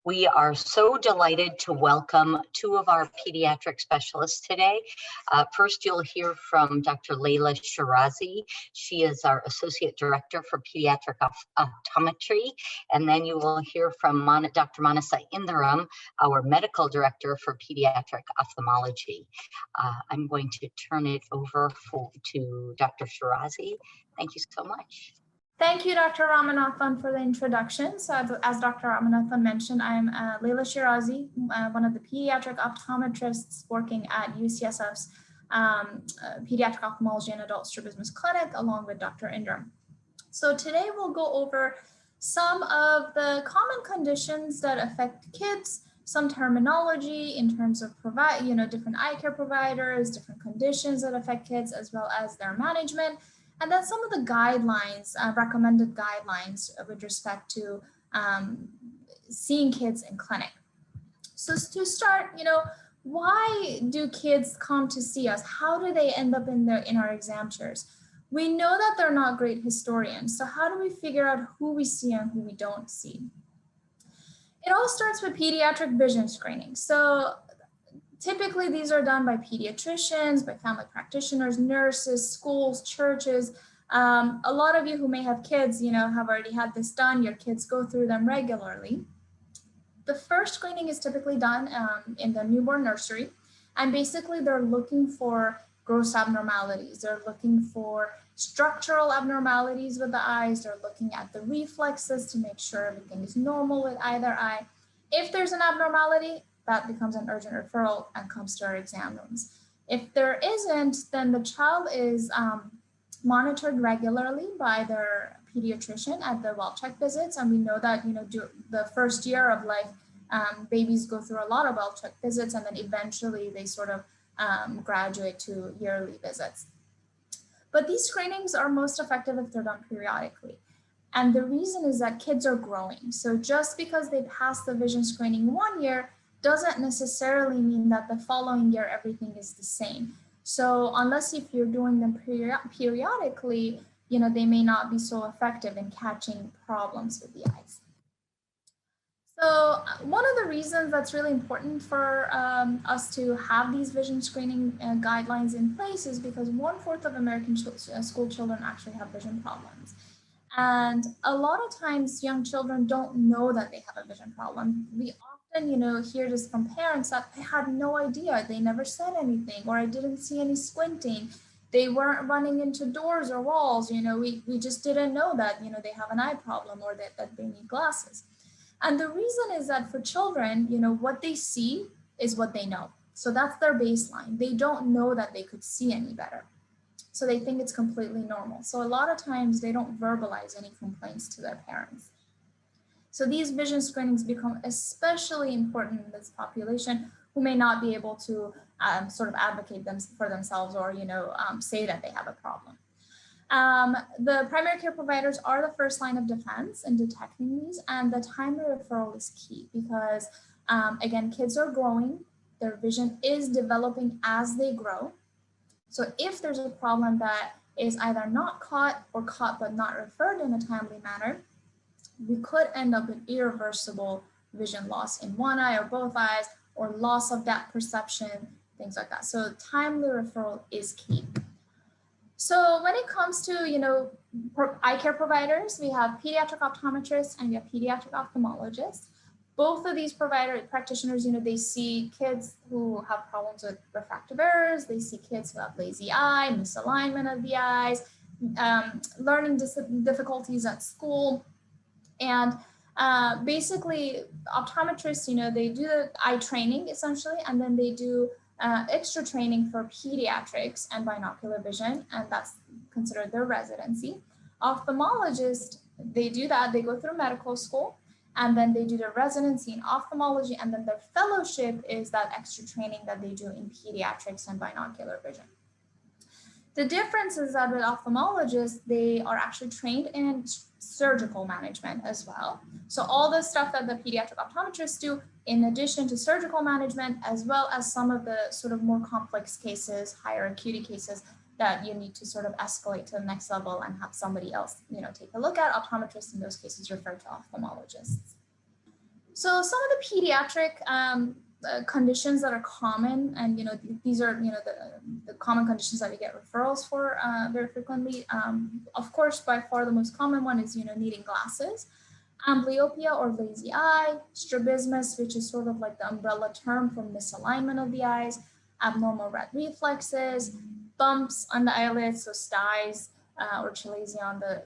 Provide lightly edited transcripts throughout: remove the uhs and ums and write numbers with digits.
We are so delighted to welcome two of our pediatric specialists today. First, you'll hear from Dr. Leila Shirazi. She is our Associate Director for Pediatric Optometry. And then you will hear from Dr. Maanasa Indaram, our Medical Director for Pediatric Ophthalmology. I'm going to turn it over to Dr. Shirazi. Thank you so much. Thank you, Dr. Ramanathan, for the introduction. So as Dr. Ramanathan mentioned, I'm Leila Shirazi, one of the pediatric optometrists working at UCSF's Pediatric Ophthalmology and Adult Strabismus Clinic, along with Dr. Indaram. So today we'll go over some of the common conditions that affect kids, some terminology in terms of different eye care providers, different conditions that affect kids, as well as their management. And then some of the guidelines, recommended guidelines with respect to seeing kids in clinic. So to start, why do kids come to see us? How do they end up in our exam chairs? We know that they're not great historians. So how do we figure out who we see and who we don't see? It all starts with pediatric vision screening. So typically, these are done by pediatricians, by family practitioners, nurses, schools, churches. A lot of you who may have kids, have already had this done. Your kids go through them regularly. The first screening is typically done in the newborn nursery. And basically, they're looking for gross abnormalities. They're looking for structural abnormalities with the eyes. They're looking at the reflexes to make sure everything is normal with either eye. If there's an abnormality, that becomes an urgent referral and comes to our exam rooms. If there isn't, then the child is monitored regularly by their pediatrician at the well-check visits. And we know that, the first year of life, babies go through a lot of well-check visits, and then eventually they sort of graduate to yearly visits. But these screenings are most effective if they're done periodically. And the reason is that kids are growing. So just because they pass the vision screening one year doesn't necessarily mean that the following year everything is the same. So unless if you're doing them periodically, they may not be so effective in catching problems with the eyes. So one of the reasons that's really important for us to have these vision screening guidelines in place is because 1/4 of American school children actually have vision problems. And a lot of times young children don't know that they have a vision problem. We often, hear this from parents that I had no idea, they never said anything, or I didn't see any squinting. They weren't running into doors or walls, we just didn't know that, they have an eye problem or that they need glasses. And the reason is that for children, what they see is what they know. So that's their baseline. They don't know that they could see any better. So they think it's completely normal. So a lot of times they don't verbalize any complaints to their parents. So these vision screenings become especially important in this population who may not be able to sort of advocate for themselves or, say that they have a problem. The primary care providers are the first line of defense in detecting these, and the timely referral is key because, again, kids are growing, their vision is developing as they grow. So if there's a problem that is either not caught or caught but not referred in a timely manner, we could end up with irreversible vision loss in one eye or both eyes, or loss of depth perception, things like that. So timely referral is key. So when it comes to, eye care providers, we have pediatric optometrists and we have pediatric ophthalmologists. Both of these practitioners, they see kids who have problems with refractive errors. They see kids who have lazy eye, misalignment of the eyes, learning difficulties at school. And basically, optometrists, they do the eye training essentially, and then they do extra training for pediatrics and binocular vision, and that's considered their residency. Ophthalmologists, they do that. They go through medical school, and then they do their residency in ophthalmology, and then their fellowship is that extra training that they do in pediatrics and binocular vision. The difference is that with ophthalmologists, they are actually trained in surgical management as well. So all the stuff that the pediatric optometrists do, in addition to surgical management, as well as some of the sort of more complex cases, higher acuity cases that you need to sort of escalate to the next level and have somebody else, take a look at. Optometrists in those cases refer to ophthalmologists. So some of the pediatric conditions that are common, and these are the common conditions that we get referrals for very frequently. Of course, by far the most common one is needing glasses. Amblyopia or lazy eye, strabismus, which is sort of like the umbrella term for misalignment of the eyes, abnormal red reflexes, bumps on the eyelids, so styes or chalazion on the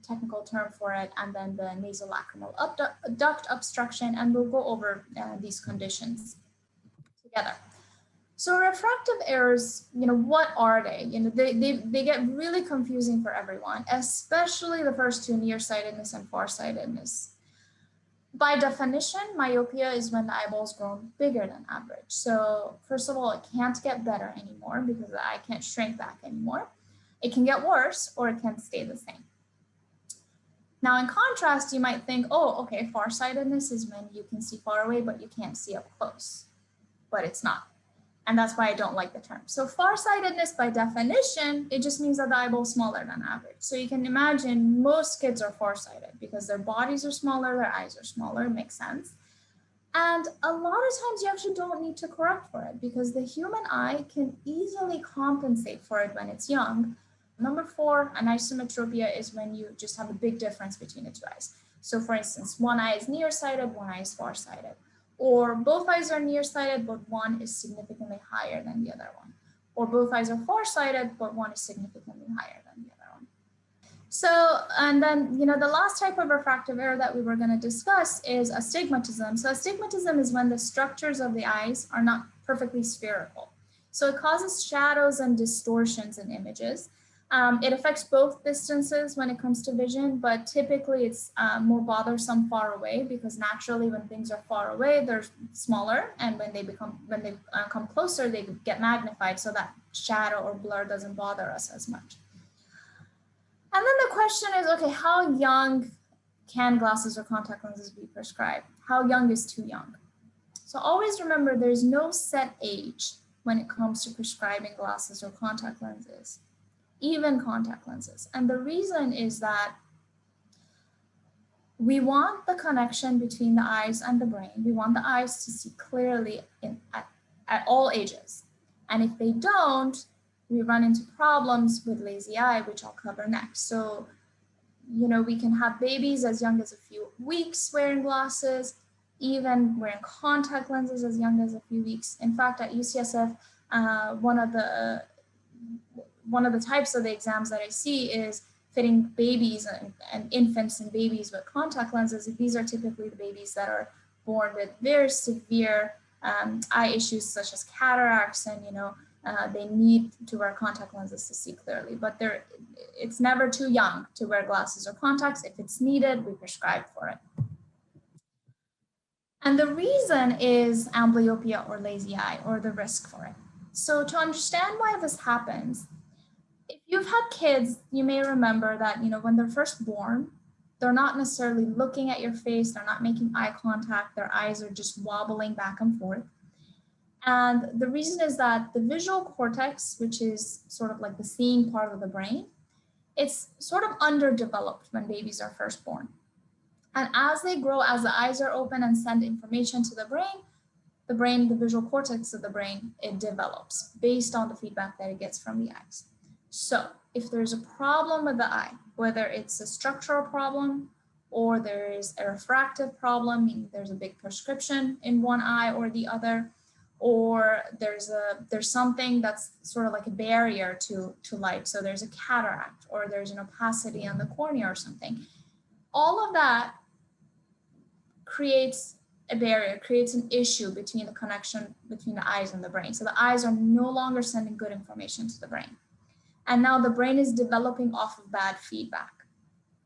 technical term for it, and then the nasolacrimal duct obstruction, and we'll go over these conditions together. So refractive errors, what are they? They get really confusing for everyone, especially the first two, nearsightedness and farsightedness. By definition, myopia is when the eyeball's grown bigger than average. So first of all, it can't get better anymore because the eye can't shrink back anymore. It can get worse or it can stay the same. Now, in contrast, you might think, oh, okay, farsightedness is when you can see far away, but you can't see up close, but it's not. And that's why I don't like the term. So farsightedness, by definition, it just means that the eyeball is smaller than average. So you can imagine most kids are farsighted because their bodies are smaller, their eyes are smaller, it makes sense. And a lot of times you actually don't need to correct for it because the human eye can easily compensate for it when it's young. Number 4, anisometropia is when you just have a big difference between the two eyes. So for instance, one eye is nearsighted, one eye is farsighted. Or both eyes are nearsighted, but one is significantly higher than the other one. Or both eyes are farsighted, but one is significantly higher than the other one. So, and then, the last type of refractive error that we were going to discuss is astigmatism. So astigmatism is when the structures of the eyes are not perfectly spherical. So it causes shadows and distortions in images. It affects both distances when it comes to vision, but typically it's more bothersome far away because naturally when things are far away, they're smaller, and when they come closer, they get magnified, so that shadow or blur doesn't bother us as much. And then the question is, okay, how young can glasses or contact lenses be prescribed? How young is too young? So always remember, there's no set age when it comes to prescribing glasses or contact lenses, even contact lenses. And the reason is that we want the connection between the eyes and the brain. We want the eyes to see clearly at all ages. And if they don't, we run into problems with lazy eye, which I'll cover next. So, we can have babies as young as a few weeks wearing glasses, even wearing contact lenses as young as a few weeks. In fact, at UCSF, one of the types of the exams that I see is fitting babies and infants and babies with contact lenses. These are typically the babies that are born with very severe eye issues such as cataracts, and they need to wear contact lenses to see clearly. But it's never too young to wear glasses or contacts. If it's needed, we prescribe for it. And the reason is amblyopia or lazy eye, or the risk for it. So to understand why this happens, if you've had kids, you may remember that, when they're first born, they're not necessarily looking at your face, they're not making eye contact, their eyes are just wobbling back and forth. And the reason is that the visual cortex, which is sort of like the seeing part of the brain, it's sort of underdeveloped when babies are first born. And as they grow, as the eyes are open and send information to the brain, the visual cortex of the brain, it develops based on the feedback that it gets from the eyes. So if there's a problem with the eye, whether it's a structural problem or there is a refractive problem, meaning there's a big prescription in one eye or the other, or there's something that's sort of like a barrier to light, so there's a cataract or there's an opacity on the cornea or something, all of that creates a barrier, creates an issue between the connection between the eyes and the brain. So the eyes are no longer sending good information to the brain. And now the brain is developing off of bad feedback.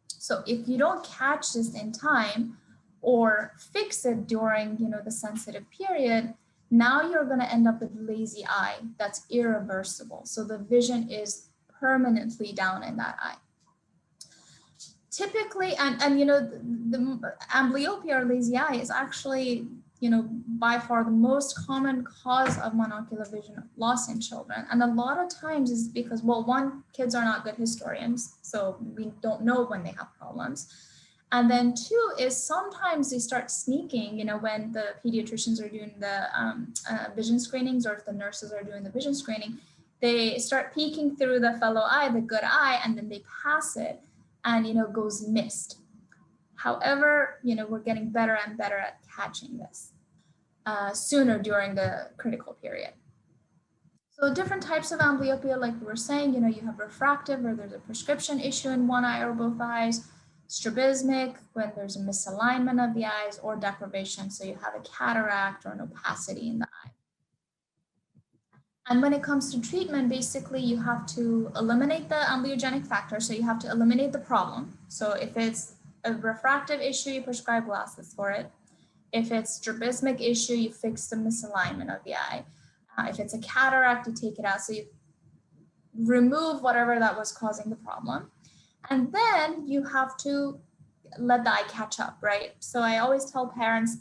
So if you don't catch this in time or fix it during, the sensitive period, now you're going to end up with lazy eye that's irreversible. So the vision is permanently down in that eye. Typically, and the amblyopia or lazy eye is actually, by far the most common cause of monocular vision loss in children. And a lot of times is because, well, one, kids are not good historians, so we don't know when they have problems. And then 2 is sometimes they start sneaking, you know, when the pediatricians are doing the vision screenings, or if the nurses are doing the vision screening, they start peeking through the fellow eye, the good eye, and then they pass it and, you know, goes missed. However, you know, we're getting better and better at catching this sooner during the critical period. So different types of amblyopia, like we were saying, you know, you have refractive, where there's a prescription issue in one eye or both eyes, strabismic, when there's a misalignment of the eyes, or deprivation, so you have a cataract or an opacity in the eye. And when it comes to treatment, basically you have to eliminate the amblyogenic factor, so you have to eliminate the problem. So if it's a refractive issue, you prescribe glasses for it. If it's strabismic issue, you fix the misalignment of the eye. If it's a cataract, you take it out. So you remove whatever that was causing the problem. And then you have to let the eye catch up, right? So I always tell parents,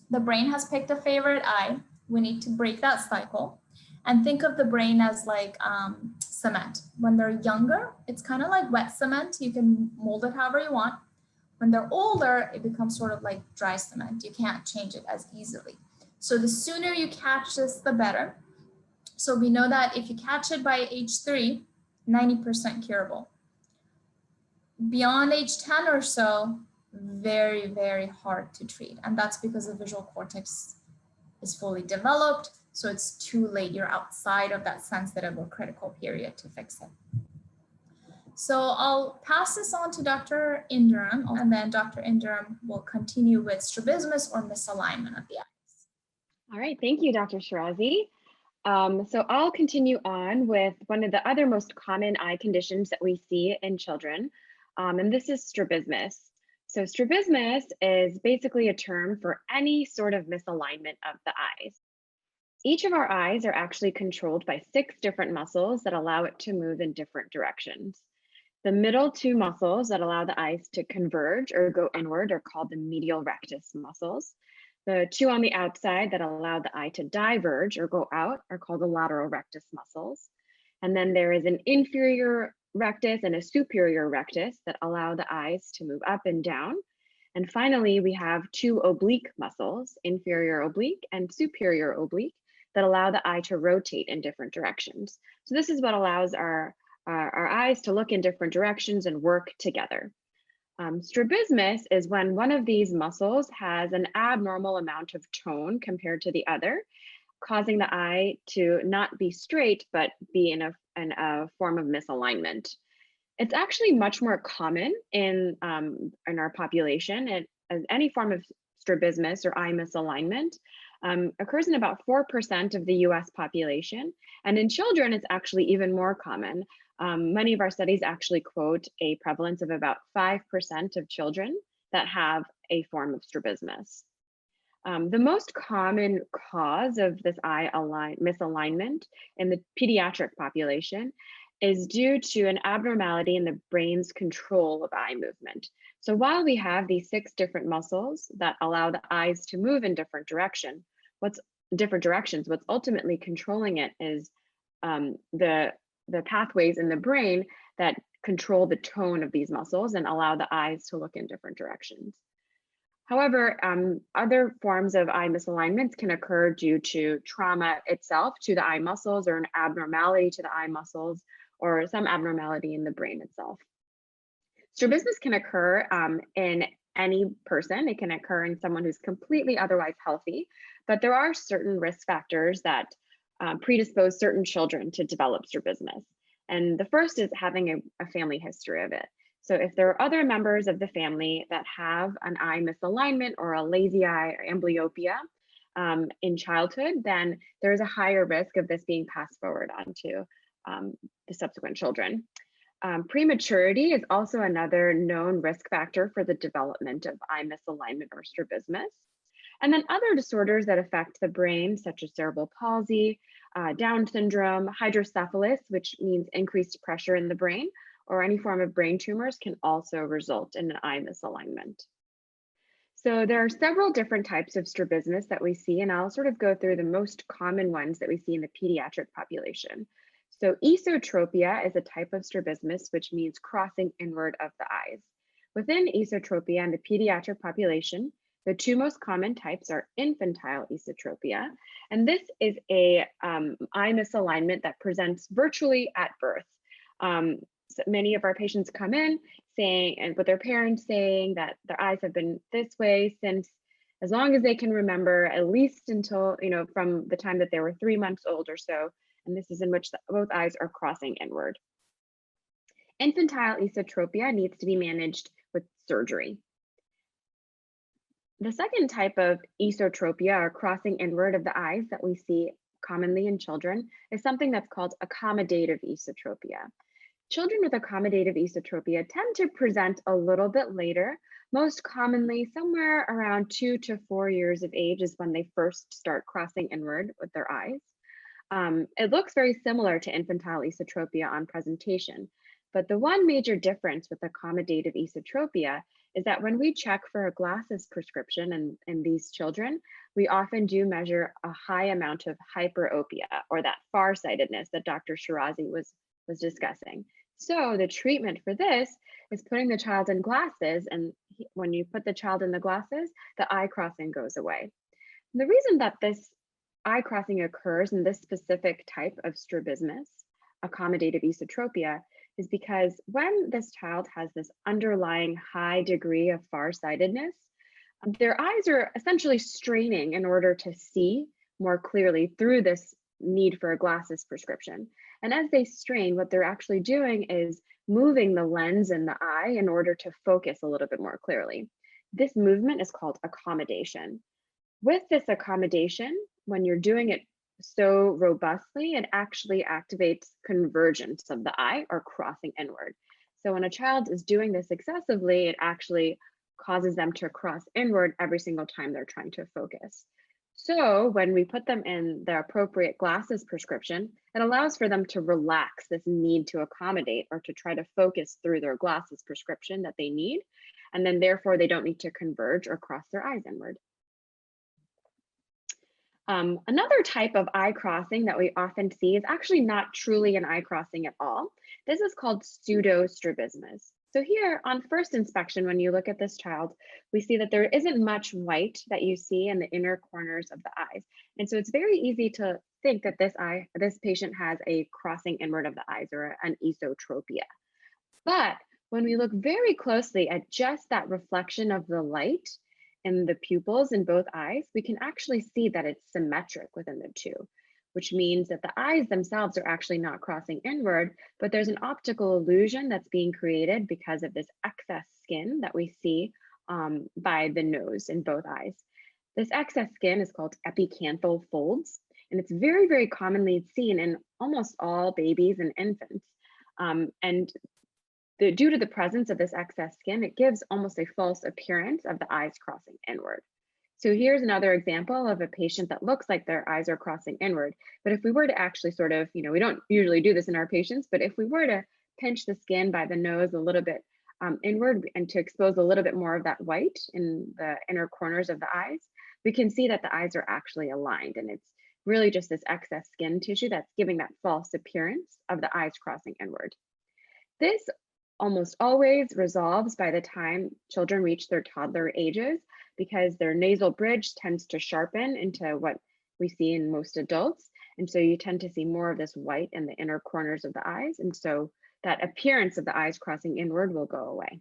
the brain has picked a favorite eye. We need to break that cycle and think of the brain as like cement. When they're younger, it's kind of like wet cement. You can mold it however you want. When they're older, it becomes sort of like dry cement. You can't change it as easily. So the sooner you catch this, the better. So we know that if you catch it by age 3, 90% curable. Beyond age 10 or so, very, very hard to treat. And that's because the visual cortex is fully developed. So it's too late. You're outside of that sensitive or critical period to fix it. So I'll pass this on to Dr. Indaram, and then Dr. Indaram will continue with strabismus or misalignment of the eyes. All right, thank you, Dr. Shirazi. So I'll continue on with one of the other most common eye conditions that we see in children, and this is strabismus. So strabismus is basically a term for any sort of misalignment of the eyes. Each of our eyes are actually controlled by 6 different muscles that allow it to move in different directions. The middle 2 muscles that allow the eyes to converge or go inward are called the medial rectus muscles. The 2 on the outside that allow the eye to diverge or go out are called the lateral rectus muscles. And then there is an inferior rectus and a superior rectus that allow the eyes to move up and down. And finally, we have 2 oblique muscles, inferior oblique and superior oblique, that allow the eye to rotate in different directions. So this is what allows our eyes to look in different directions and work together. Strabismus is when one of these muscles has an abnormal amount of tone compared to the other, causing the eye to not be straight, but be in a form of misalignment. It's actually much more common in our population, as any form of strabismus or eye misalignment occurs in about 4% of the US population. And in children, it's actually even more common. Many of our studies actually quote a prevalence of about 5% of children that have a form of strabismus. The most common cause of this eye misalignment in the pediatric population is due to an abnormality in the brain's control of eye movement. So while we have these 6 different muscles that allow the eyes to move in different directions, what's ultimately controlling it is the pathways in the brain that control the tone of these muscles and allow the eyes to look in different directions. However, other forms of eye misalignments can occur due to trauma itself to the eye muscles, or an abnormality to the eye muscles, or some abnormality in the brain itself. Strabismus can occur in any person. It can occur in someone who's completely otherwise healthy, but there are certain risk factors that predispose certain children to develop strabismus. And the first is having a family history of it. So if there are other members of the family that have an eye misalignment or a lazy eye or amblyopia in childhood, then there's a higher risk of this being passed forward onto the subsequent children. Prematurity is also another known risk factor for the development of eye misalignment or strabismus. And then other disorders that affect the brain, such as cerebral palsy, Down syndrome, hydrocephalus, which means increased pressure in the brain, or any form of brain tumors, can also result in an eye misalignment. So there are several different types of strabismus that we see, and I'll sort of go through the most common ones that we see in the pediatric population. So esotropia is a type of strabismus, which means crossing inward of the eyes. Within esotropia in the pediatric population, the two most common types are infantile esotropia, and this is a eye misalignment that presents virtually at birth. So many of our patients come in saying, and with their parents saying that their eyes have been this way since as long as they can remember, at least until, from the time that they were 3 months old or so. And this is in which both eyes are crossing inward. Infantile esotropia needs to be managed with surgery. The second type of esotropia, or crossing inward of the eyes that we see commonly in children, is something that's called accommodative esotropia. Children with accommodative esotropia tend to present a little bit later. Most commonly, somewhere around 2 to 4 years of age is when they first start crossing inward with their eyes. It looks very similar to infantile esotropia on presentation, but the one major difference with accommodative esotropia is that when we check for a glasses prescription in these children, we often do measure a high amount of hyperopia, or that farsightedness that Dr. Shirazi was discussing. So the treatment for this is putting the child in glasses, and when you put the child in the glasses, the eye crossing goes away. And the reason that this eye crossing occurs in this specific type of strabismus, accommodative esotropia, is because when this child has this underlying high degree of farsightedness, their eyes are essentially straining in order to see more clearly through this need for a glasses prescription. And as they strain, what they're actually doing is moving the lens in the eye in order to focus a little bit more clearly. This movement is called accommodation. With this accommodation, when you're doing it so robustly, it actually activates convergence of the eye, or crossing inward. So when a child is doing this excessively, it actually causes them to cross inward every single time they're trying to focus. So when we put them in the appropriate glasses prescription, it allows for them to relax this need to accommodate or to try to focus through their glasses prescription that they need. And then therefore they don't need to converge or cross their eyes inward. Another type of eye crossing that we often see is actually not truly an eye crossing at all. This is called pseudostrabismus. So here on first inspection, when you look at this child, we see that there isn't much white that you see in the inner corners of the eyes. And so it's very easy to think that this patient has a crossing inward of the eyes, or an esotropia. But when we look very closely at just that reflection of the light in the pupils in both eyes, we can actually see that it's symmetric within the two, which means that the eyes themselves are actually not crossing inward, but there's an optical illusion that's being created because of this excess skin that we see by the nose in both eyes. This excess skin is called epicanthal folds, and it's very, very commonly seen in almost all babies and infants. Due to the presence of this excess skin, it gives almost a false appearance of the eyes crossing inward. So here's another example of a patient that looks like their eyes are crossing inward. But if we were to actually sort of, we don't usually do this in our patients, but if we were to pinch the skin by the nose a little bit inward and to expose a little bit more of that white in the inner corners of the eyes, we can see that the eyes are actually aligned. And it's really just this excess skin tissue that's giving that false appearance of the eyes crossing inward. This almost always resolves by the time children reach their toddler ages, because their nasal bridge tends to sharpen into what we see in most adults. And so you tend to see more of this white in the inner corners of the eyes. And so that appearance of the eyes crossing inward will go away.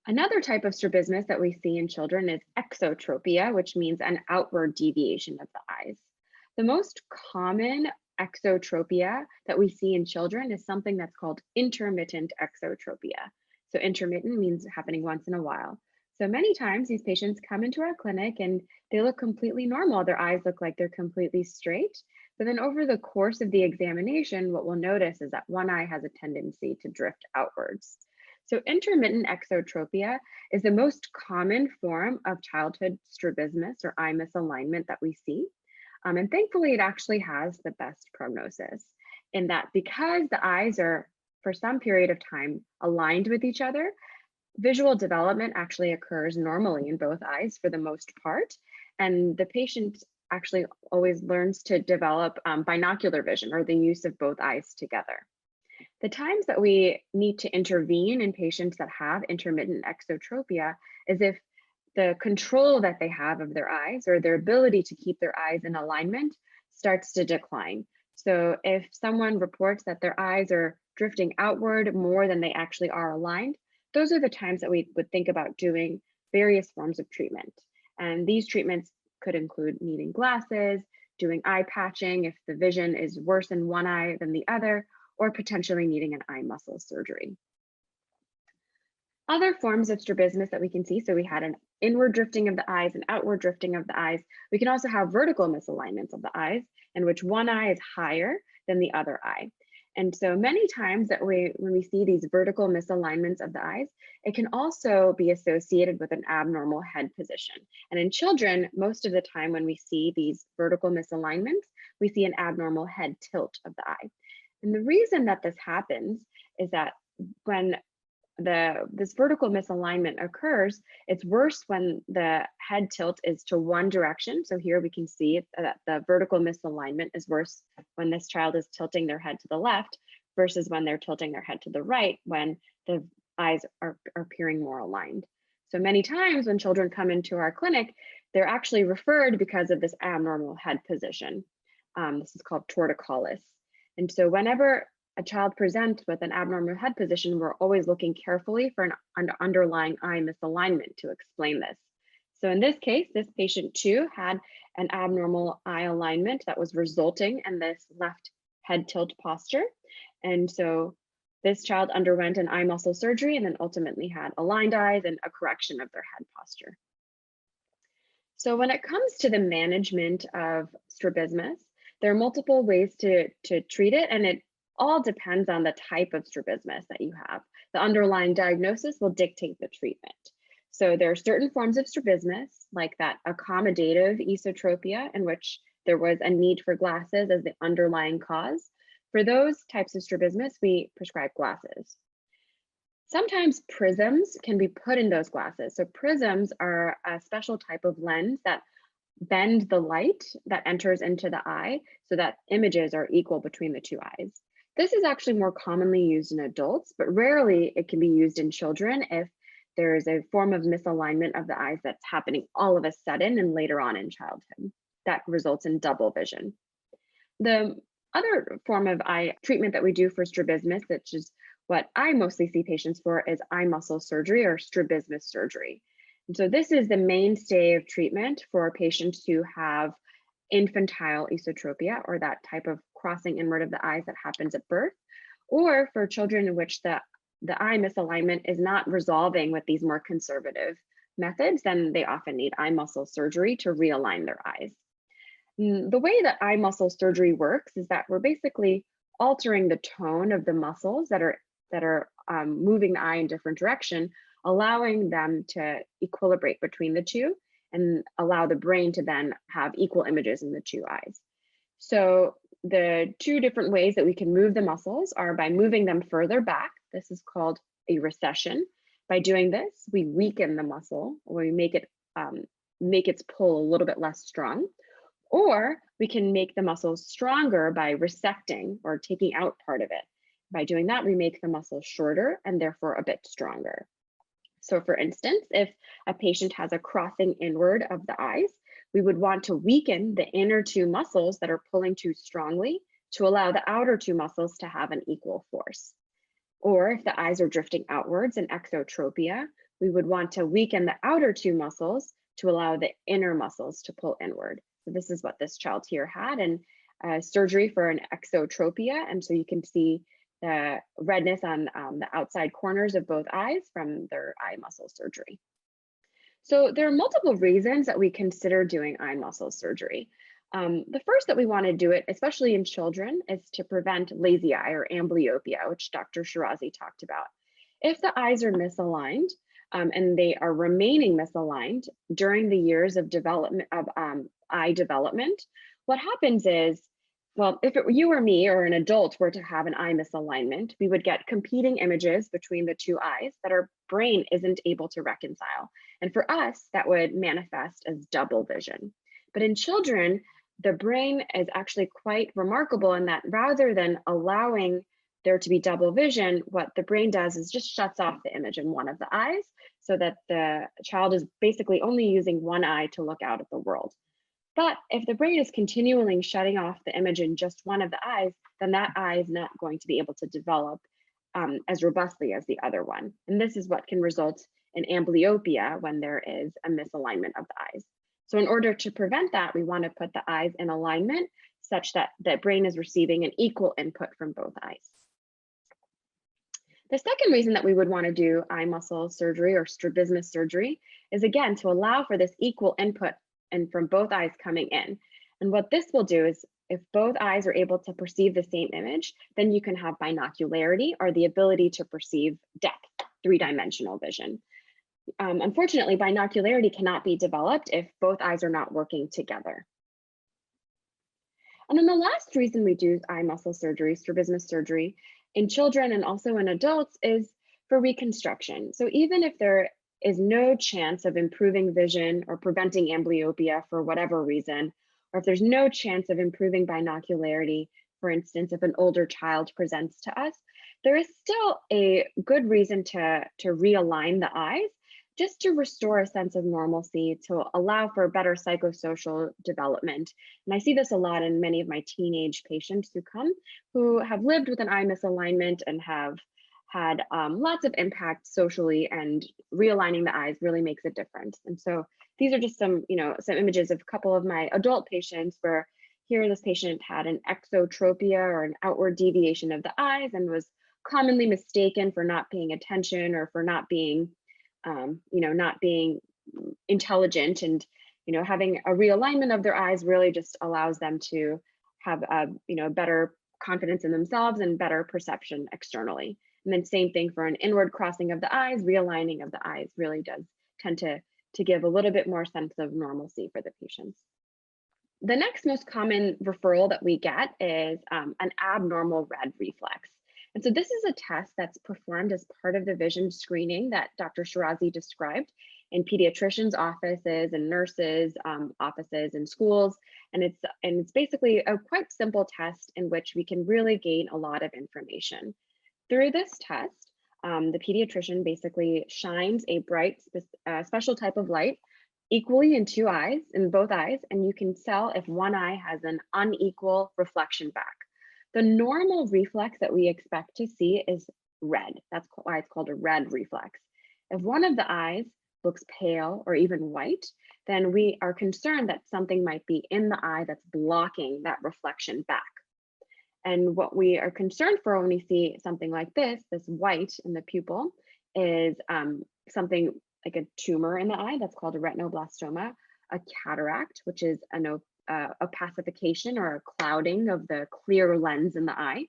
Another type of strabismus that we see in children is exotropia, which means an outward deviation of the eyes. The most common exotropia that we see in children is something that's called intermittent exotropia. So intermittent means happening once in a while. So many times these patients come into our clinic and they look completely normal. Their eyes look like they're completely straight. But then over the course of the examination, what we'll notice is that one eye has a tendency to drift outwards. So intermittent exotropia is the most common form of childhood strabismus, or eye misalignment, that we see. And thankfully, it actually has the best prognosis, in that because the eyes are, for some period of time, aligned with each other, visual development actually occurs normally in both eyes for the most part. And the patient actually always learns to develop binocular vision, or the use of both eyes together. The times that we need to intervene in patients that have intermittent exotropia is if the control that they have of their eyes or their ability to keep their eyes in alignment starts to decline. So if someone reports that their eyes are drifting outward more than they actually are aligned, those are the times that we would think about doing various forms of treatment. And these treatments could include needing glasses, doing eye patching if the vision is worse in one eye than the other, or potentially needing an eye muscle surgery. Other forms of strabismus that we can see, so we had an inward drifting of the eyes and outward drifting of the eyes. We can also have vertical misalignments of the eyes in which one eye is higher than the other eye. And so many times that when we see these vertical misalignments of the eyes, it can also be associated with an abnormal head position. And in children, most of the time when we see these vertical misalignments, we see an abnormal head tilt of the eye. And the reason that this happens is that when this vertical misalignment occurs, it's worse when the head tilt is to one direction. So here we can see that the vertical misalignment is worse when this child is tilting their head to the left versus when they're tilting their head to the right, when the eyes are appearing more aligned. So many times when children come into our clinic, they're actually referred because of this abnormal head position. This is called torticollis. And so whenever a child presents with an abnormal head position, we're always looking carefully for an underlying eye misalignment to explain this. So in this case, this patient too had an abnormal eye alignment that was resulting in this left head tilt posture. And so this child underwent an eye muscle surgery and then ultimately had aligned eyes and a correction of their head posture. So when it comes to the management of strabismus, there are multiple ways to treat it, and it all depends on the type of strabismus that you have. The underlying diagnosis will dictate the treatment. So there are certain forms of strabismus, like that accommodative esotropia, in which there was a need for glasses as the underlying cause. For those types of strabismus, we prescribe glasses. Sometimes prisms can be put in those glasses. So prisms are a special type of lens that bend the light that enters into the eye so that images are equal between the two eyes. This is actually more commonly used in adults, but rarely it can be used in children if there is a form of misalignment of the eyes that's happening all of a sudden and later on in childhood. That results in double vision. The other form of eye treatment that we do for strabismus, which is what I mostly see patients for, is eye muscle surgery or strabismus surgery. And so this is the mainstay of treatment for patients who have infantile esotropia, or that type of crossing inward of the eyes that happens at birth, or for children in which the eye misalignment is not resolving with these more conservative methods, then they often need eye muscle surgery to realign their eyes. The way that eye muscle surgery works is that we're basically altering the tone of the muscles that are moving the eye in different direction, allowing them to equilibrate between the two and allow the brain to then have equal images in the two eyes. So the two different ways that we can move the muscles are by moving them further back. This is called a recession. By doing this, we weaken the muscle, or we make its pull a little bit less strong. Or we can make the muscles stronger by resecting or taking out part of it. By doing that, we make the muscle shorter and therefore a bit stronger. So for instance, if a patient has a crossing inward of the eyes, we would want to weaken the inner two muscles that are pulling too strongly to allow the outer two muscles to have an equal force. Or if the eyes are drifting outwards in exotropia, we would want to weaken the outer two muscles to allow the inner muscles to pull inward. So this is what this child here had, and surgery for an exotropia. And so you can see the redness on the outside corners of both eyes from their eye muscle surgery. So there are multiple reasons that we consider doing eye muscle surgery. The first that we want to do it, especially in children, is to prevent lazy eye or amblyopia, which Dr. Shirazi talked about. If the eyes are misaligned and they are remaining misaligned during the years of development of eye development, what happens is, well, if you or me or an adult were to have an eye misalignment, we would get competing images between the two eyes that our brain isn't able to reconcile. And for us, that would manifest as double vision. But in children, the brain is actually quite remarkable in that rather than allowing there to be double vision, what the brain does is just shuts off the image in one of the eyes so that the child is basically only using one eye to look out at the world. But if the brain is continually shutting off the image in just one of the eyes, then that eye is not going to be able to develop as robustly as the other one. And this is what can result in amblyopia when there is a misalignment of the eyes. So in order to prevent that, we want to put the eyes in alignment such that the brain is receiving an equal input from both eyes. The second reason that we would want to do eye muscle surgery or strabismus surgery is, again, to allow for this equal input and from both eyes coming in. And what this will do is, if both eyes are able to perceive the same image, then you can have binocularity, or the ability to perceive depth, three-dimensional vision. Unfortunately, binocularity cannot be developed if both eyes are not working together. And then the last reason we do eye muscle surgery, strabismus surgery, in children and also in adults is for reconstruction. So even if there is no chance of improving vision or preventing amblyopia for whatever reason, or if there's no chance of improving binocularity, for instance, if an older child presents to us, there is still a good reason to realign the eyes, just to restore a sense of normalcy, to allow for better psychosocial development. And I see this a lot in many of my teenage patients who come, who have lived with an eye misalignment and have had lots of impact socially, and realigning the eyes really makes a difference. And so these are just some images of a couple of my adult patients where here this patient had an exotropia, or an outward deviation of the eyes, and was commonly mistaken for not paying attention or for not being not being intelligent. And having a realignment of their eyes really just allows them to have a better confidence in themselves and better perception externally. And then same thing for an inward crossing of the eyes. Realigning of the eyes really does tend to give a little bit more sense of normalcy for the patients. The next most common referral that we get is an abnormal red reflex. And so this is a test that's performed as part of the vision screening that Dr. Shirazi described in pediatricians' offices and nurses' offices and schools. And it's basically a quite simple test in which we can really gain a lot of information. Through this test, the pediatrician basically shines a bright special type of light equally in both eyes, and you can tell if one eye has an unequal reflection back. The normal reflex that we expect to see is red. That's why it's called a red reflex. If one of the eyes looks pale or even white, then we are concerned that something might be in the eye that's blocking that reflection back. And what we are concerned for when we see something like this white in the pupil, is something like a tumor in the eye that's called a retinoblastoma, a cataract, which is an opacification or a clouding of the clear lens in the eye,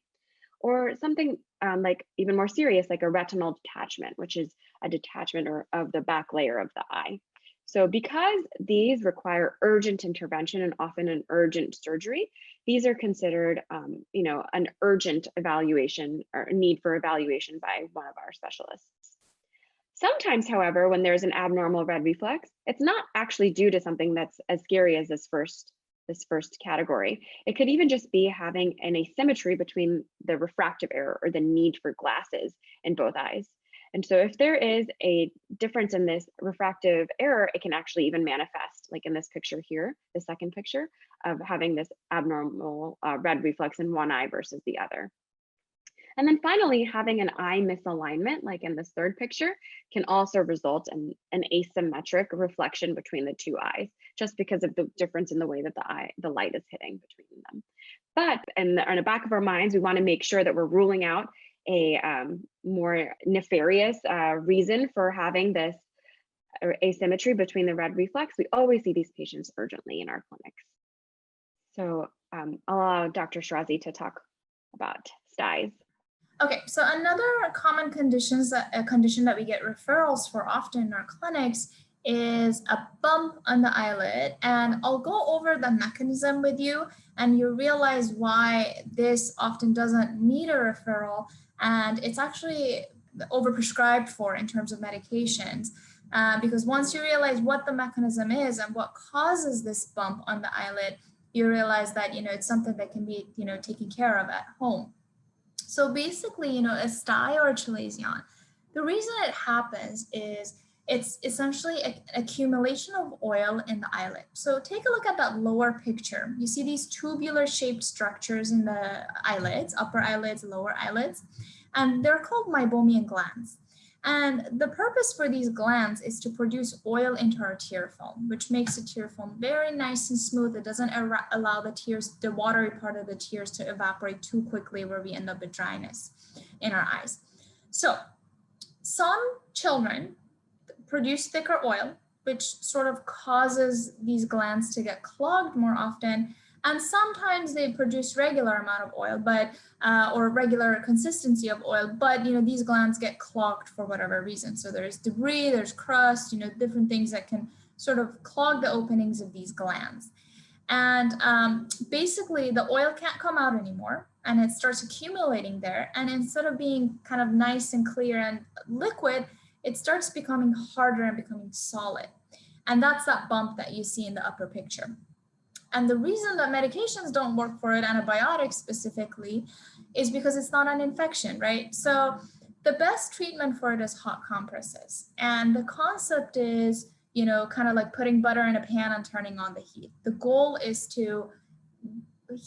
or something like even more serious, like a retinal detachment, which is a detachment of the back layer of the eye. So because these require urgent intervention and often an urgent surgery, these are considered an urgent evaluation or a need for evaluation by one of our specialists. Sometimes, however, when there's an abnormal red reflex, it's not actually due to something that's as scary as this first category. It could even just be having an asymmetry between the refractive error or the need for glasses in both eyes. And so if there is a difference in this refractive error, it can actually even manifest, like in this picture here, the second picture, of having this abnormal red reflex in one eye versus the other. And then finally, having an eye misalignment, like in this third picture, can also result in an asymmetric reflection between the two eyes, just because of the difference in the way that the light is hitting between them. But in the back of our minds, we want to make sure that we're ruling out a more nefarious reason for having this asymmetry between the red reflex. We always see these patients urgently in our clinics. So I'll allow Dr. Shirazi to talk about styes. Okay, so another common condition that we get referrals for often in our clinics is a bump on the eyelid. And I'll go over the mechanism with you, and you realize why this often doesn't need a referral, and it's actually overprescribed for in terms of medications. Because once you realize what the mechanism is and what causes this bump on the eyelid, you realize that it's something that can be taken care of at home. So basically, you know, a sty or a chalazion, the reason it happens is it's essentially an accumulation of oil in the eyelid. So take a look at that lower picture. You see these tubular shaped structures in the eyelids, upper eyelids, lower eyelids, and they're called meibomian glands. And the purpose for these glands is to produce oil into our tear film, which makes the tear film very nice and smooth. It doesn't allow the tears, the watery part of the tears, to evaporate too quickly, where we end up with dryness in our eyes. So some children produce thicker oil, which sort of causes these glands to get clogged more often. And sometimes they produce regular amount of oil, but or regular consistency of oil, but you know, these glands get clogged for whatever reason. So there's debris, there's crust, you know, different things that can sort of clog the openings of these glands. And basically the oil can't come out anymore, and it starts accumulating there. And instead of being kind of nice and clear and liquid, it starts becoming harder and becoming solid. And that's that bump that you see in the upper picture. And the reason that medications don't work for it, antibiotics specifically, is because it's not an infection, right? So the best treatment for it is hot compresses. And the concept is, you know, kind of like putting butter in a pan and turning on the heat. The goal is to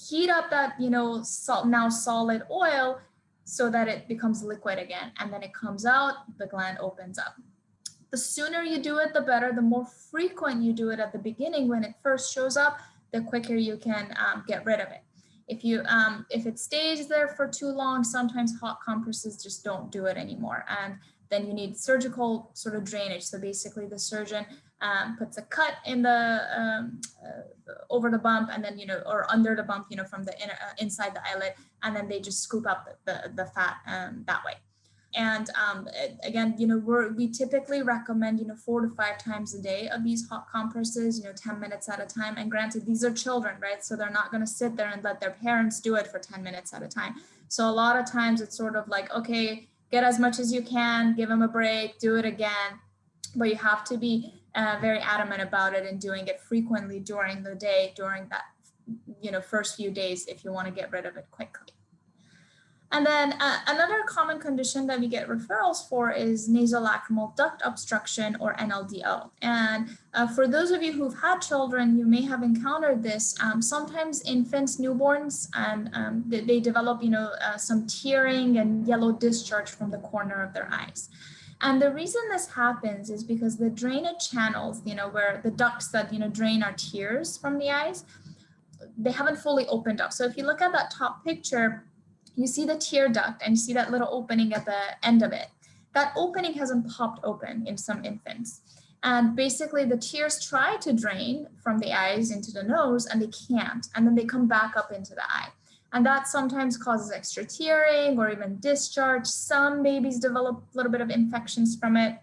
heat up that, you know, now solid oil so that it becomes liquid again. And then it comes out, the gland opens up. The sooner you do it, the better. The more frequent you do it at the beginning when it first shows up, the quicker you can get rid of it. If it stays there for too long, sometimes hot compresses just don't do it anymore. And then you need surgical sort of drainage. So basically the surgeon puts a cut in the over the bump, and then, you know, or under the bump, you know, from the inside the eyelid, and then they just scoop up the fat that way. And again, you know, we typically recommend, you know, 4 to 5 times a day of these hot compresses, you know, 10 minutes at a time. And granted, these are children, right? So they're not going to sit there and let their parents do it for 10 minutes at a time. So a lot of times it's sort of like, okay, get as much as you can, give them a break, do it again. But you have to be very adamant about it and doing it frequently during the day, during that, you know, first few days, if you want to get rid of it quickly. And then another common condition that we get referrals for is nasolacrimal duct obstruction, or NLDO. And for those of you who've had children, you may have encountered this. Sometimes infants, newborns, and they develop, you know, some tearing and yellow discharge from the corner of their eyes. And the reason this happens is because the drainage channels, you know, where the ducts that, you know, drain our tears from the eyes, they haven't fully opened up. So if you look at that top picture, you see the tear duct and you see that little opening at the end of it. That opening hasn't popped open in some infants. And basically the tears try to drain from the eyes into the nose, and they can't. And then they come back up into the eye. And that sometimes causes extra tearing or even discharge. Some babies develop a little bit of infections from it.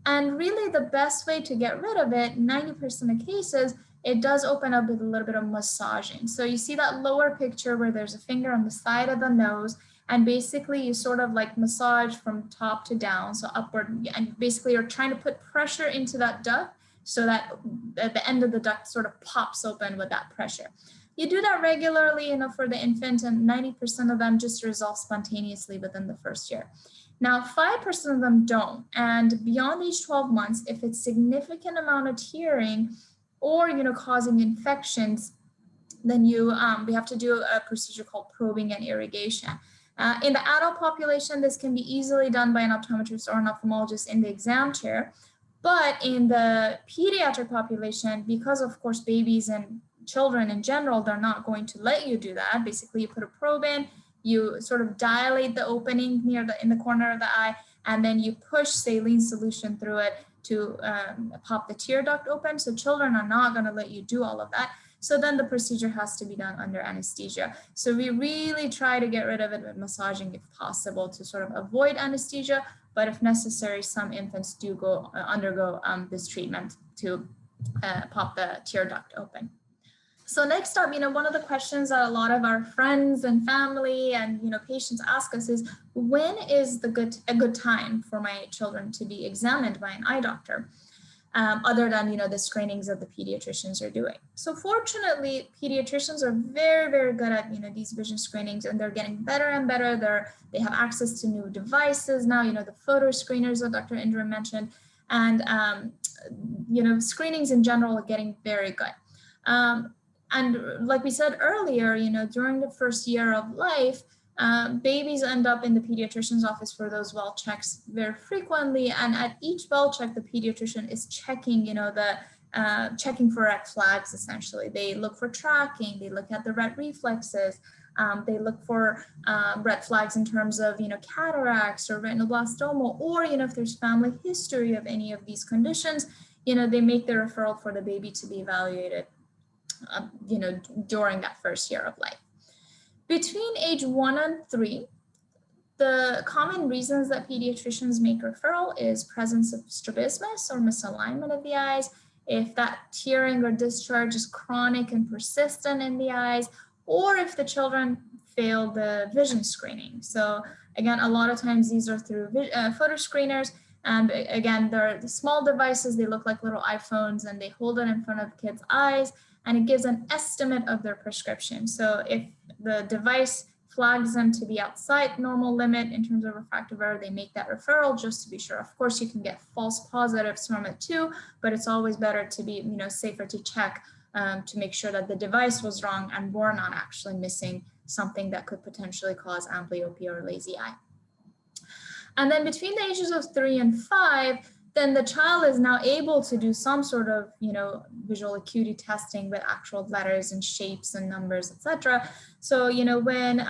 And really the best way to get rid of it, 90% of cases, it does open up with a little bit of massaging. So you see that lower picture where there's a finger on the side of the nose, and basically you sort of like massage from top to down, so upward, and basically you're trying to put pressure into that duct so that at the end of the duct sort of pops open with that pressure. You do that regularly, you know, for the infant, and 90% of them just resolve spontaneously within the first year. Now, 5% of them don't. And beyond age 12 months, if it's significant amount of tearing or, you know, causing infections, then we have to do a procedure called probing and irrigation. In the adult population, this can be easily done by an optometrist or an ophthalmologist in the exam chair. But in the pediatric population, because of course babies and children in general, they're not going to let you do that. Basically, you put a probe in, you sort of dilate the opening in the corner of the eye, and then you push saline solution through it to pop the tear duct open. So children are not going to let you do all of that. So then the procedure has to be done under anesthesia. So we really try to get rid of it with massaging if possible to sort of avoid anesthesia. But if necessary, some infants do undergo this treatment to pop the tear duct open. So next up, you know, one of the questions that a lot of our friends and family and, you know, patients ask us is, when is a good time for my children to be examined by an eye doctor? other than, the screenings that the pediatricians are doing. So fortunately, pediatricians are very, very good at, these vision screenings, and they're getting better and better. They have access to new devices now, the photo screeners that Dr. Indaram mentioned, and, screenings in general are getting very good. And like we said earlier, during the first year of life, babies end up in the pediatrician's office for those well checks very frequently. And at each well check, the pediatrician is checking, checking for red flags, essentially. They look for tracking, they look at the red reflexes, they look for red flags in terms of, cataracts or retinoblastoma, or, if there's family history of any of these conditions, they make the referral for the baby to be evaluated, during that first year of life. Between age 1 and 3, the common reasons that pediatricians make referral is presence of strabismus or misalignment of the eyes, if that tearing or discharge is chronic and persistent in the eyes, or if the children fail the vision screening. So again, a lot of times these are through photo screeners. And again, they're the small devices, they look like little iPhones, and they hold it in front of kids' eyes, and it gives an estimate of their prescription. So if the device flags them to be outside normal limit in terms of refractive error, they make that referral just to be sure. Of course, you can get false positives from it too, but it's always better to be, safer to check to make sure that the device was wrong and we're not actually missing something that could potentially cause amblyopia or lazy eye. And then between the ages of 3 and 5, then the child is now able to do some sort of, visual acuity testing with actual letters and shapes and numbers, etc. So, when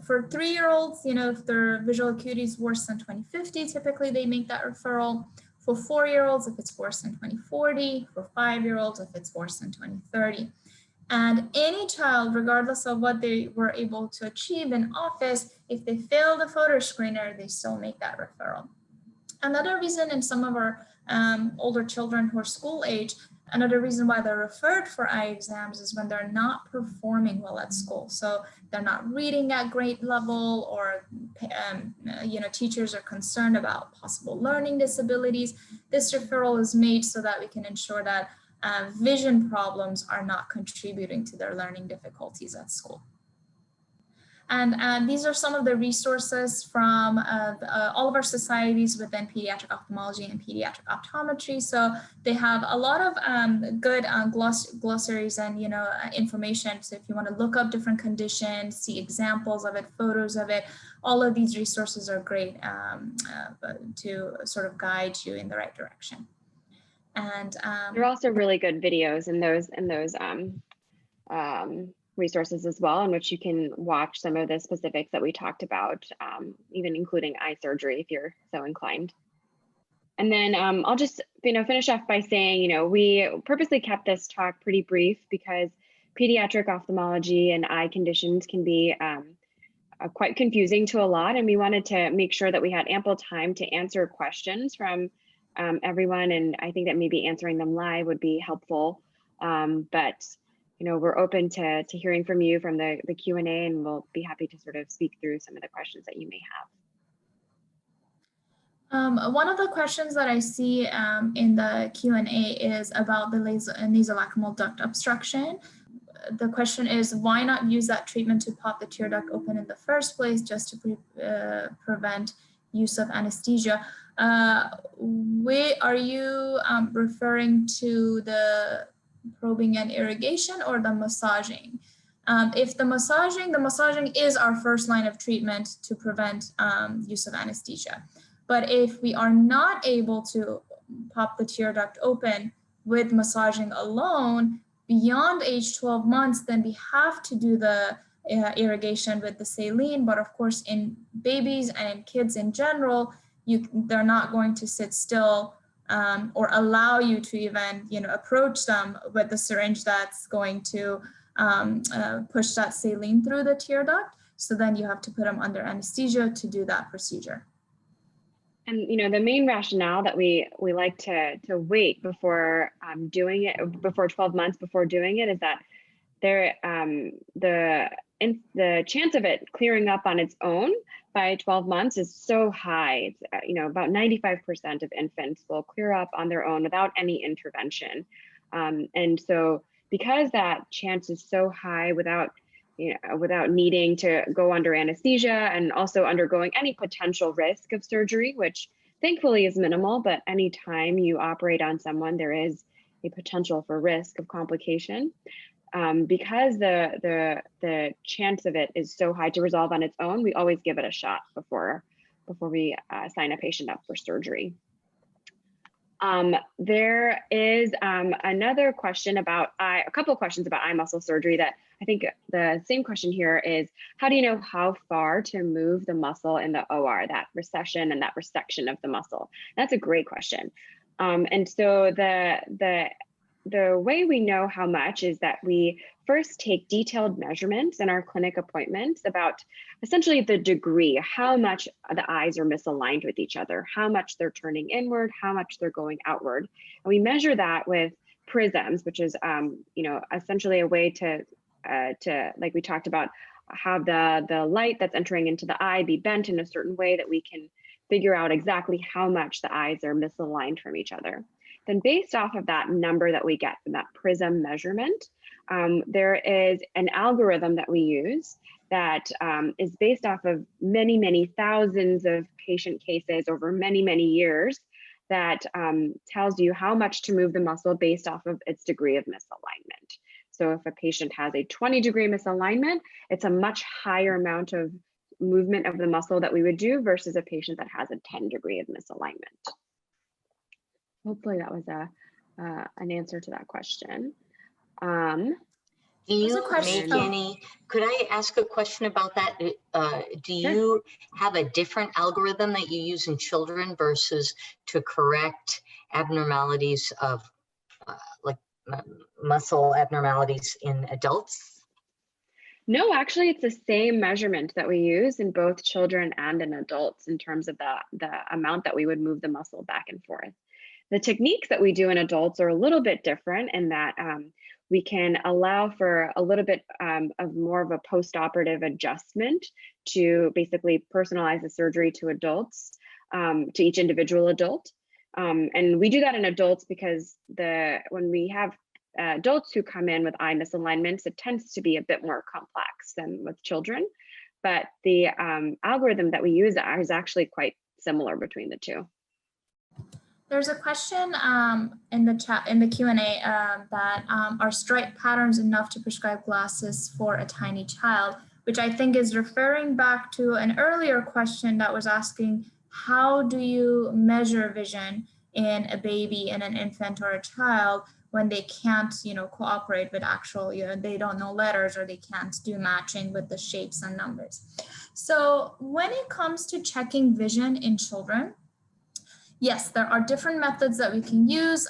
for 3-year-olds, if their visual acuity is worse than 20/50, typically they make that referral. For 4-year-olds, if it's worse than 20/40, for 5-year-olds, if it's worse than 20/30. And any child, regardless of what they were able to achieve in office, if they fail the photo screener, they still make that referral. Another reason in some of our older children who are school age, another reason why they're referred for eye exams is when they're not performing well at school. So they're not reading at grade level, or teachers are concerned about possible learning disabilities. This referral is made so that we can ensure that vision problems are not contributing to their learning difficulties at school. And these are some of the resources from all of our societies within pediatric ophthalmology and pediatric optometry. So they have a lot of good glossaries and information. So if you want to look up different conditions, see examples of it, photos of it, all of these resources are great to sort of guide you in the right direction. And there are also really good videos in those resources as well, in which you can watch some of the specifics that we talked about, even including eye surgery if you're so inclined. And then I'll just finish off by saying, we purposely kept this talk pretty brief because pediatric ophthalmology and eye conditions can be quite confusing to a lot, and we wanted to make sure that we had ample time to answer questions from everyone, and I think that maybe answering them live would be helpful. But we're open to hearing from you from the Q&A, and we'll be happy to sort of speak through some of the questions that you may have. One of the questions that I see in the Q&A is about the nasolacrimal duct obstruction. The question is, why not use that treatment to pop the tear duct open in the first place, just to prevent use of anesthesia? Are you referring to the probing and irrigation or the massaging? If the massaging is our first line of treatment to prevent use of anesthesia. But if we are not able to pop the tear duct open with massaging alone beyond age 12 months, then we have to do the irrigation with the saline. But of course, in babies and in kids in general, they're not going to sit still or allow you to even, approach them with the syringe that's going to push that saline through the tear duct. So then you have to put them under anesthesia to do that procedure. And the main rationale that we like to wait before doing it, before 12 months before doing it, is that the the chance of it clearing up on its own by 12 months is so high. It's, about 95% of infants will clear up on their own without any intervention. And so because that chance is so high without needing to go under anesthesia and also undergoing any potential risk of surgery, which thankfully is minimal, but anytime you operate on someone, there is a potential for risk of complication. Because the chance of it is so high to resolve on its own, we always give it a shot before we sign a patient up for surgery. There is another question about a couple of questions about eye muscle surgery that I think the same question here is, how do you know how far to move the muscle in the OR, that recession and that resection of the muscle? That's a great question. And so the way we know how much is that we first take detailed measurements in our clinic appointments about essentially the degree, how much the eyes are misaligned with each other, how much they're turning inward, how much they're going outward. And we measure that with prisms, which is, essentially a way to, like we talked about, have the light that's entering into the eye be bent in a certain way that we can figure out exactly how much the eyes are misaligned from each other. Then based off of that number that we get from that prism measurement, there is an algorithm that we use that is based off of many, many thousands of patient cases over many, many years that tells you how much to move the muscle based off of its degree of misalignment. So if a patient has a 20-degree misalignment, it's a much higher amount of movement of the muscle that we would do versus a patient that has a 10-degree of misalignment. Hopefully that was an answer to that question. Do you make any, could I ask a question about that? Do you have a different algorithm that you use in children versus to correct abnormalities of muscle abnormalities in adults? No, actually, it's the same measurement that we use in both children and in adults in terms of the amount that we would move the muscle back and forth. The techniques that we do in adults are a little bit different in that we can allow for a little bit of more of a post-operative adjustment to basically personalize the surgery to adults, to each individual adult. And we do that in adults because when we have adults who come in with eye misalignments, it tends to be a bit more complex than with children. But the algorithm that we use is actually quite similar between the two. There's a question in the chat, in the Q&A, that are stripe patterns enough to prescribe glasses for a tiny child, which I think is referring back to an earlier question that was asking, how do you measure vision in a baby, in an infant or a child when they can't, cooperate with actual, they don't know letters or they can't do matching with the shapes and numbers. So when it comes to checking vision in children, yes, there are different methods that we can use.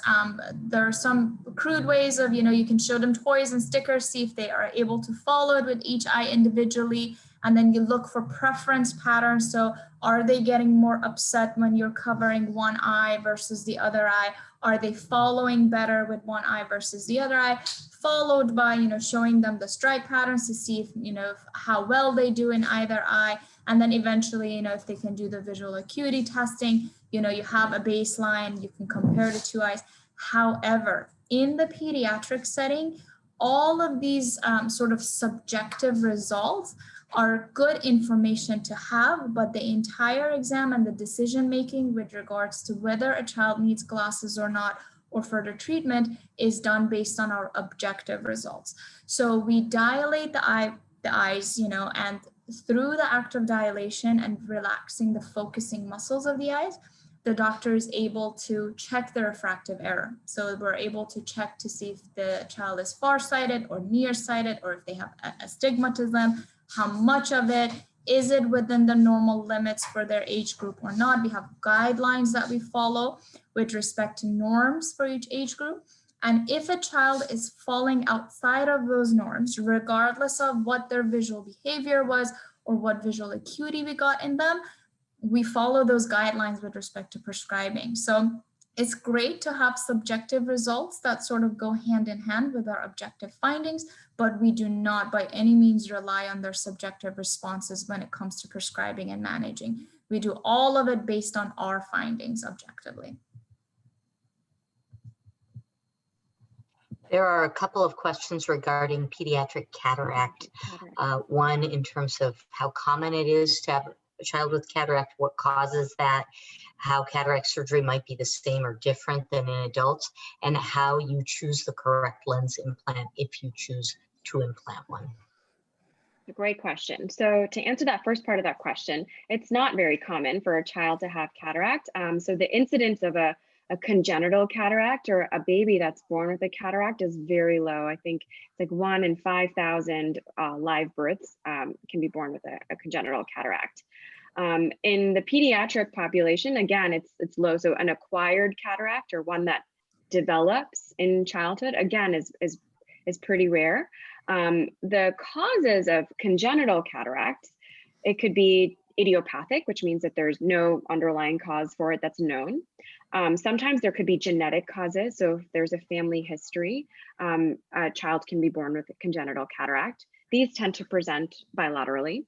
There are some crude ways of, you can show them toys and stickers, see if they are able to follow it with each eye individually. And then you look for preference patterns. So are they getting more upset when you're covering one eye versus the other eye? Are they following better with one eye versus the other eye? Followed by, showing them the stripe patterns to see if, how well they do in either eye. And then eventually, if they can do the visual acuity testing, you have a baseline, you can compare the two eyes. However, in the pediatric setting, all of these sort of subjective results are good information to have, but the entire exam and the decision making with regards to whether a child needs glasses or not, or further treatment, is done based on our objective results. So we dilate the eyes, and through the act of dilation and relaxing the focusing muscles of the eyes, the doctor is able to check the refractive error. So we're able to check to see if the child is farsighted or nearsighted, or if they have astigmatism, how much of it, is it within the normal limits for their age group or not. We have guidelines that we follow with respect to norms for each age group. And if a child is falling outside of those norms, regardless of what their visual behavior was or what visual acuity we got in them, we follow those guidelines with respect to prescribing. So It's great to have subjective results that sort of go hand in hand with our objective findings, but we do not by any means rely on their subjective responses when it comes to prescribing and managing. We do all of it based on our findings objectively. There are a couple of questions regarding pediatric cataract. One in terms of how common it is to have a child with cataract, what causes that, how cataract surgery might be the same or different than in adults, and how you choose the correct lens implant if you choose to implant one. A great question. So to answer that first part of that question, it's not very common for a child to have cataract. So the incidence of a congenital cataract or a baby that's born with a cataract is very low. I think it's like 1 in 5,000 live births can be born with a congenital cataract. In the pediatric population, again, it's low. So an acquired cataract or one that develops in childhood, again, is pretty rare. The causes of congenital cataracts, it could be idiopathic, which means that there's no underlying cause for it that's known. Sometimes there could be genetic causes. So if there's a family history, a child can be born with a congenital cataract. These tend to present bilaterally.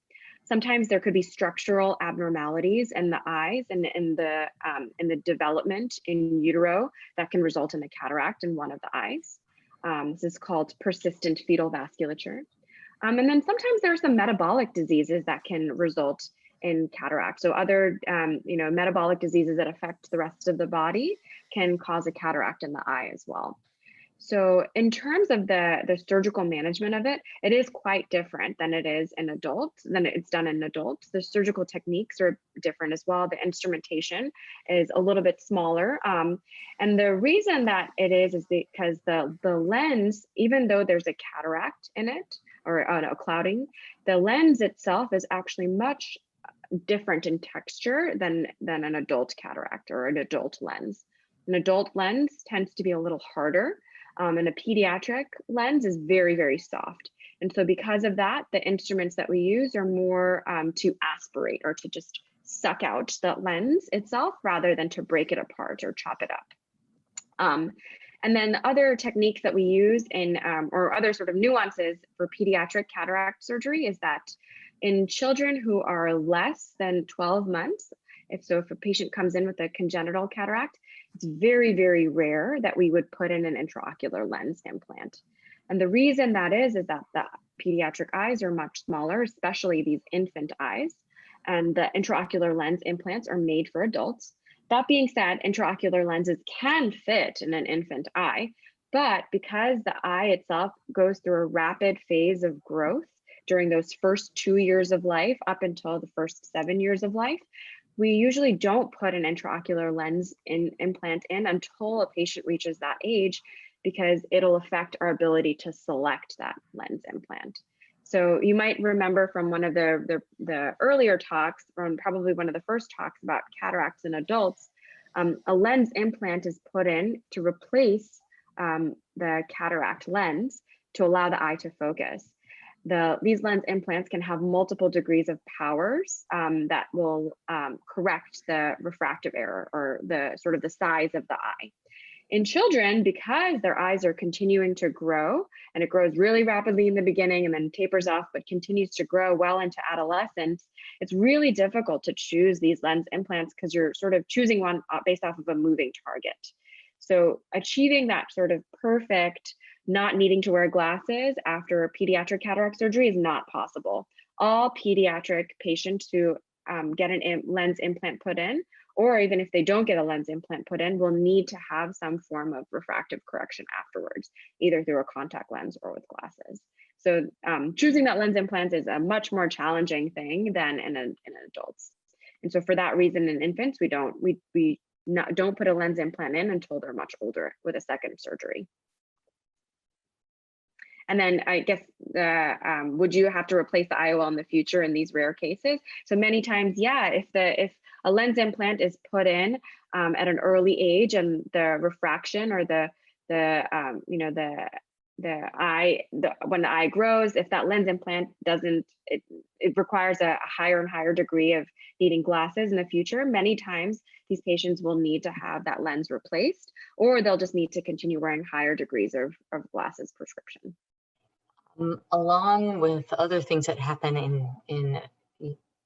Sometimes there could be structural abnormalities in the eyes and in the development in utero that can result in a cataract in one of the eyes. This is called persistent fetal vasculature. And then sometimes there are some metabolic diseases that can result in cataract. So other metabolic diseases that affect the rest of the body can cause a cataract in the eye as well. So in terms of the surgical management of it, it is quite different than it is in adults, than it's done in adults. The surgical techniques are different as well. The instrumentation is a little bit smaller. And the reason that it is because the lens, even though there's a cataract in it or a clouding, the lens itself is actually much different in texture than an adult cataract or an adult lens. An adult lens tends to be a little harder. And a pediatric lens is very, very soft. And so because of that, the instruments that we use are more to aspirate or to just suck out the lens itself rather than to break it apart or chop it up. And then the other techniques that we use in, or other sort of nuances for pediatric cataract surgery is that in children who are less than 12 months, if a patient comes in with a congenital cataract, it's very, very rare that we would put in an intraocular lens implant. And the reason that is that the pediatric eyes are much smaller, especially these infant eyes, and the intraocular lens implants are made for adults. That being said, intraocular lenses can fit in an infant eye, but because the eye itself goes through a rapid phase of growth during those first 2 years of life up until the first 7 years of life, we usually don't put an intraocular lens implant in until a patient reaches that age, because it'll affect our ability to select that lens implant. So you might remember from one of the earlier talks, from probably one of the first talks about cataracts in adults, a lens implant is put in to replace the cataract lens to allow the eye to focus. These lens implants can have multiple degrees of powers that will correct the refractive error or the sort of the size of the eye. In children, because their eyes are continuing to grow, and it grows really rapidly in the beginning and then tapers off, but continues to grow well into adolescence, it's really difficult to choose these lens implants because you're sort of choosing one based off of a moving target. So achieving that sort of perfect, not needing to wear glasses after pediatric cataract surgery is not possible. All pediatric patients who get a lens implant put in, or even if they don't get a lens implant put in, will need to have some form of refractive correction afterwards, either through a contact lens or with glasses. So choosing that lens implant is a much more challenging thing than in adults. And so for that reason, in infants, we don't put a lens implant in until they're much older with a second surgery. And then I guess, would you have to replace the IOL in the future in these rare cases? So many times, yeah, if a lens implant is put in at an early age and the refraction or when the eye grows, if that lens implant doesn't, it requires a higher and higher degree of needing glasses in the future. Many times these patients will need to have that lens replaced, or they'll just need to continue wearing higher degrees of glasses prescription. Along with other things that happen in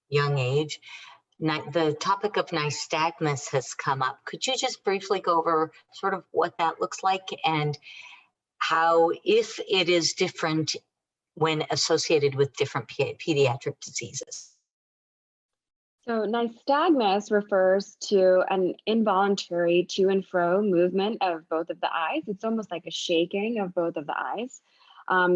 young age, the topic of nystagmus has come up. Could you just briefly go over sort of what that looks like and how, if it is different when associated with different pediatric diseases? So nystagmus refers to an involuntary to and fro movement of both of the eyes. It's almost like a shaking of both of the eyes.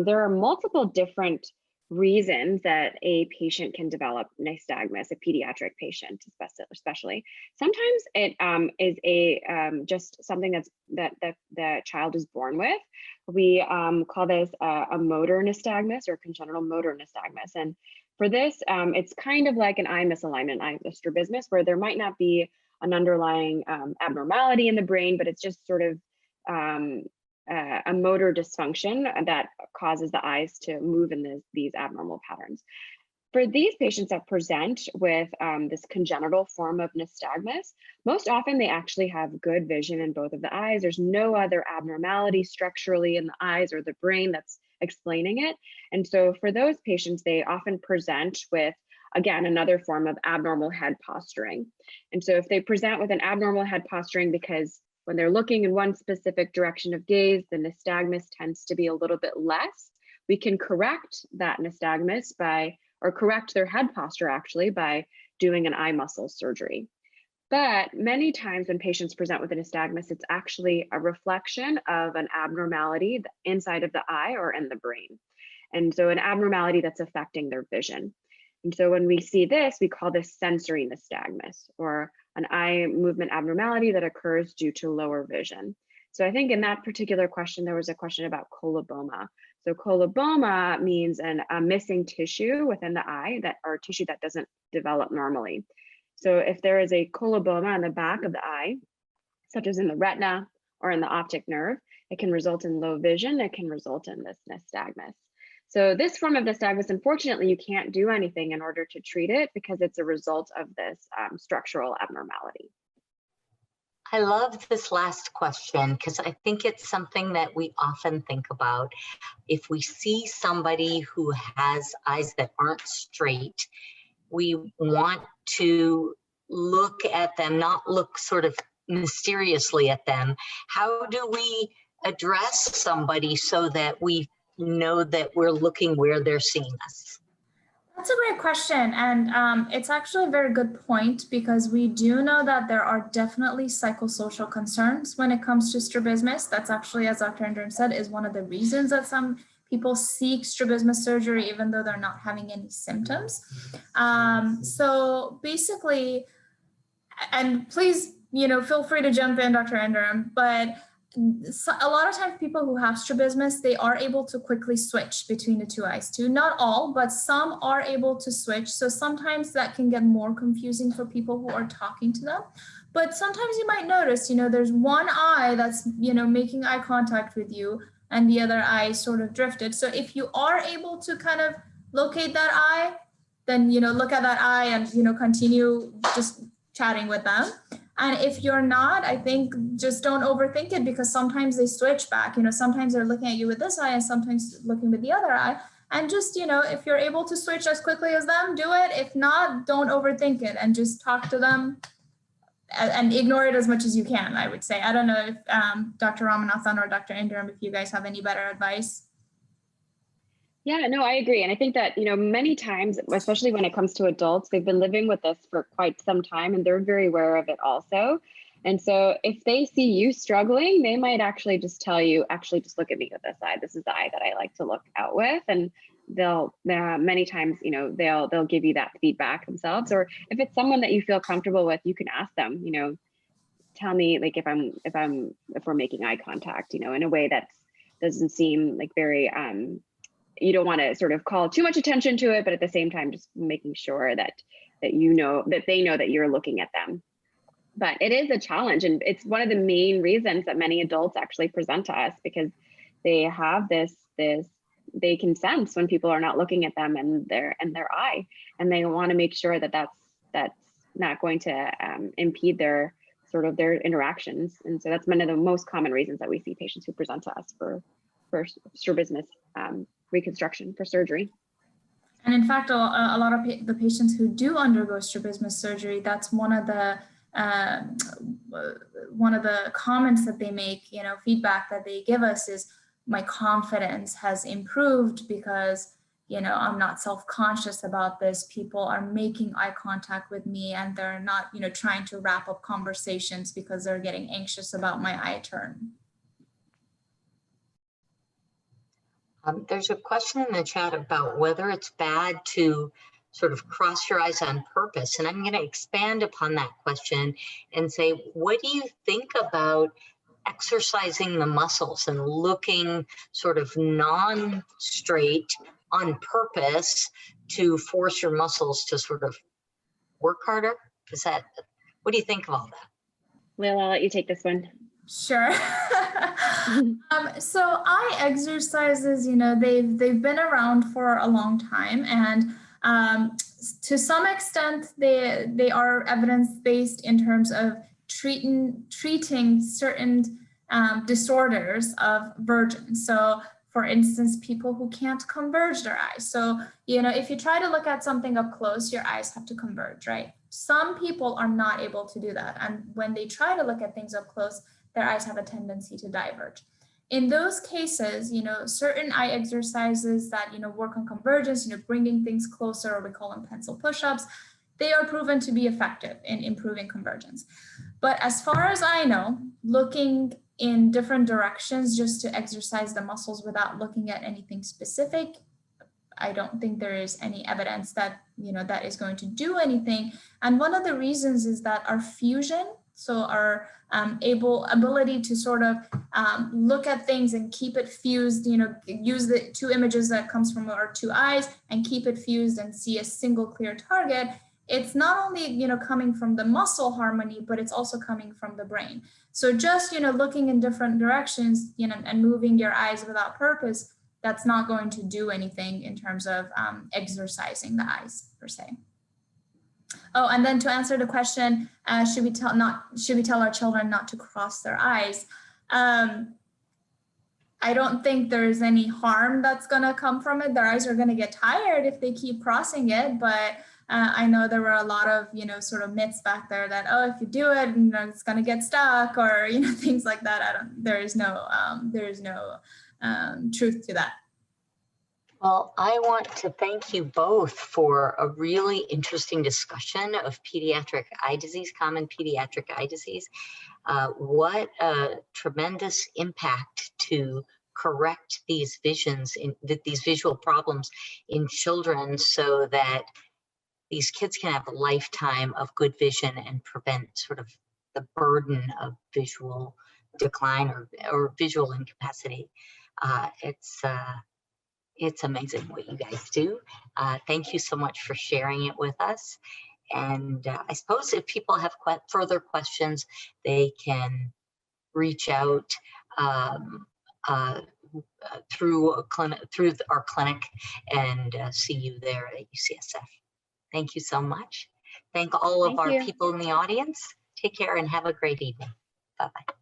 There are multiple different reasons that a patient can develop nystagmus, a pediatric patient especially. Sometimes it is just something that the child is born with. We call this a motor nystagmus or congenital motor nystagmus. And for this, it's kind of like an eye misalignment, a strabismus, where there might not be an underlying abnormality in the brain, but it's just sort of a motor dysfunction that causes the eyes to move in these abnormal patterns. For these patients that present with this congenital form of nystagmus, most often they actually have good vision in both of the eyes. There's no other abnormality structurally in the eyes or the brain that's explaining it. And so for those patients, they often present with, again, another form of abnormal head posturing. And so if they present with an abnormal head posturing because when they're looking in one specific direction of gaze, the nystagmus tends to be a little bit less, we can correct that nystagmus or correct their head posture actually by doing an eye muscle surgery. But many times when patients present with a nystagmus, it's actually a reflection of an abnormality inside of the eye or in the brain. And so an abnormality that's affecting their vision. And so when we see this, we call this sensory nystagmus, or an eye movement abnormality that occurs due to lower vision. So I think in that particular question, there was a question about coloboma. So coloboma means a missing tissue within the eye, or tissue that doesn't develop normally. So if there is a coloboma on the back of the eye, such as in the retina or in the optic nerve, it can result in low vision. It can result in this nystagmus. So this form of nystagmus, unfortunately, you can't do anything in order to treat it because it's a result of this structural abnormality. I love this last question because I think it's something that we often think about. If we see somebody who has eyes that aren't straight, we want to look at them, not look sort of mysteriously at them. How do we address somebody so that we know that we're looking where they're seeing us? That's a great question. And it's actually a very good point because we do know that there are definitely psychosocial concerns when it comes to strabismus. That's actually, as Dr. Indaram said, is one of the reasons that some people seek strabismus surgery even though they're not having any symptoms. So basically, and please, feel free to jump in, Dr. Indaram, but a lot of times people who have strabismus, they are able to quickly switch between the two eyes too. Not all, but some are able to switch. So sometimes that can get more confusing for people who are talking to them. But sometimes you might notice, there's one eye that's, making eye contact with you and the other eye sort of drifted. So if you are able to kind of locate that eye, then, look at that eye and, continue just chatting with them. And if you're not, I think just don't overthink it because sometimes they switch back. Sometimes they're looking at you with this eye and sometimes looking with the other eye. And just, if you're able to switch as quickly as them, do it. If not, don't overthink it and just talk to them and ignore it as much as you can, I would say. I don't know if Dr. Ramanathan or Dr. Indaram, if you guys have any better advice. Yeah, no, I agree. And I think that, many times, especially when it comes to adults, they've been living with this for quite some time and they're very aware of it also. And so if they see you struggling, they might actually just tell you, actually just look at me with this eye. This is the eye that I like to look out with. And they'll many times, they'll give you that feedback themselves. Or if it's someone that you feel comfortable with, you can ask them, tell me like if we're making eye contact, in a way that doesn't seem like very, you don't want to sort of call too much attention to it, but at the same time, just making sure that they know that you're looking at them. But it is a challenge, and it's one of the main reasons that many adults actually present to us because they have they can sense when people are not looking at them and their eye, and they want to make sure that that's not going to impede their their interactions. And so that's one of the most common reasons that we see patients who present to us for strabismus reconstruction for surgery. And in fact, a lot of the patients who do undergo strabismus surgery, that's one of the comments that they make, feedback that they give us is, my confidence has improved because, I'm not self-conscious about this. People are making eye contact with me and they're not, trying to wrap up conversations because they're getting anxious about my eye turn. There's a question in the chat about whether it's bad to sort of cross your eyes on purpose. And I'm going to expand upon that question and say, what do you think about exercising the muscles and looking sort of non-straight on purpose to force your muscles to sort of work harder? What do you think of all that? Leila, I'll let you take this one. Sure. So eye exercises, they've been around for a long time, and to some extent they are evidence-based in terms of treating certain disorders of verging. So for instance, people who can't converge their eyes. So, if you try to look at something up close, your eyes have to converge, right? Some people are not able to do that. And when they try to look at things up close, their eyes have a tendency to diverge. In those cases, certain eye exercises that, work on convergence, bringing things closer, or we call them pencil push-ups, they are proven to be effective in improving convergence. But as far as I know, looking in different directions just to exercise the muscles without looking at anything specific, I don't think there is any evidence that, that is going to do anything. And one of the reasons is that our fusion, so our ability to sort of look at things and keep it fused, use the two images that comes from our two eyes and keep it fused and see a single clear target. It's not only, coming from the muscle harmony, but it's also coming from the brain. So just, looking in different directions, and moving your eyes without purpose, that's not going to do anything in terms of exercising the eyes per se. Oh, and then to answer the question, should we tell our children not to cross their eyes? I don't think there's any harm that's going to come from it. Their eyes are going to get tired if they keep crossing it, but I know there were a lot of, sort of myths back there that, oh, if you do it, it's going to get stuck, or, things like that. There is no truth to that. Well, I want to thank you both for a really interesting discussion of pediatric eye disease, common pediatric eye disease. What a tremendous impact to correct these these visual problems in children, so that these kids can have a lifetime of good vision and prevent sort of the burden of visual decline or visual incapacity. It's amazing what you guys do. Thank you so much for sharing it with us. And I suppose if people have further questions, they can reach out through our clinic and see you there at UCSF. Thank you so much. Thank all of our people in the audience. Take care and have a great evening. Bye-bye.